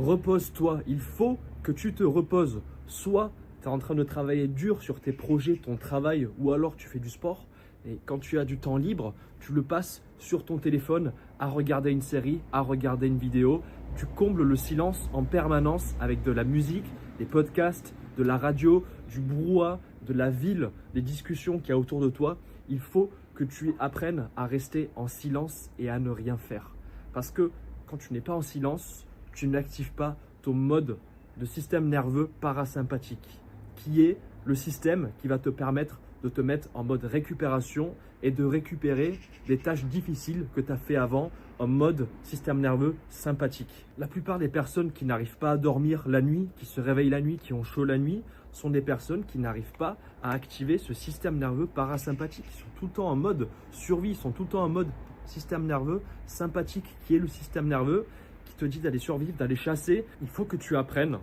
repose-toi. Il faut que tu te reposes. Soit tu es en train de travailler dur sur tes projets, ton travail, ou alors tu fais du sport. Et quand tu as du temps libre, tu le passes sur ton téléphone à regarder une série, à regarder une vidéo. Tu combles le silence en permanence avec de la musique, des podcasts, de la radio, du brouhaha, de la ville, des discussions qu'il y a autour de toi. Il faut que tu apprennes à rester en silence et à ne rien faire. Parce que quand tu n'es pas en silence, tu n'actives pas ton mode de système nerveux parasympathique, qui est le système qui va te permettre de te mettre en mode récupération et de récupérer des tâches difficiles que tu as fait avant en mode système nerveux sympathique. La plupart des personnes qui n'arrivent pas à dormir la nuit, qui se réveillent la nuit, qui ont chaud la nuit, sont des personnes qui n'arrivent pas à activer ce système nerveux parasympathique. Ils sont tout le temps en mode survie, ils sont tout le temps en mode système nerveux sympathique, qui est le système nerveux qui te dit d'aller survivre, d'aller chasser. Il faut que tu apprennes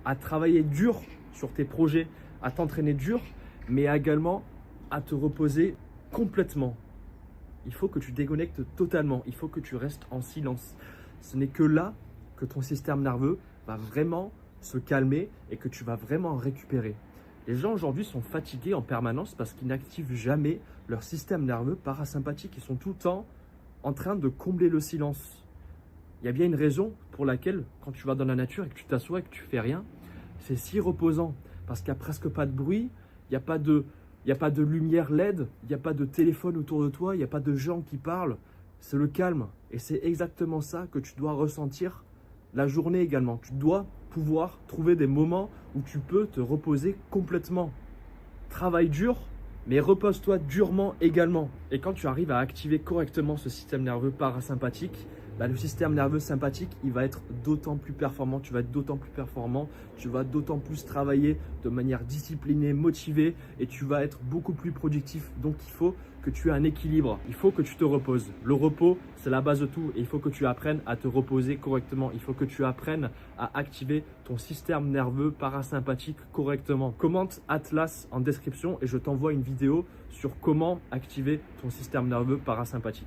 à travailler dur sur tes projets, à t'entraîner dur, mais également à te reposer complètement. Il faut que tu déconnectes totalement. Il faut que tu restes en silence. Ce n'est que là que ton système nerveux va vraiment se calmer et que tu vas vraiment récupérer. Les gens aujourd'hui sont fatigués en permanence parce qu'ils n'activent jamais leur système nerveux parasympathique. Ils sont tout le temps en train de combler le silence. Il y a bien une raison pour laquelle quand tu vas dans la nature et que tu t'assois et que tu fais rien, c'est si reposant parce qu'il n'y a presque pas de bruit. Il n'y a pas de lumière LED, il n'y a pas de téléphone autour de toi, il n'y a pas de gens qui parlent. C'est le calme. Et c'est exactement ça que tu dois ressentir la journée également. Tu dois pouvoir trouver des moments où tu peux te reposer complètement. Travaille dur, mais repose-toi durement également. Et quand tu arrives à activer correctement ce système nerveux parasympathique, le système nerveux sympathique, il va être d'autant plus performant, tu vas être d'autant plus performant, tu vas d'autant plus travailler de manière disciplinée, motivée et tu vas être beaucoup plus productif. Donc, il faut que tu aies un équilibre, il faut que tu te reposes. Le repos, c'est la base de tout et il faut que tu apprennes à te reposer correctement. Il faut que tu apprennes à activer ton système nerveux parasympathique correctement. Commente Atlas en description et je t'envoie une vidéo sur comment activer ton système nerveux parasympathique.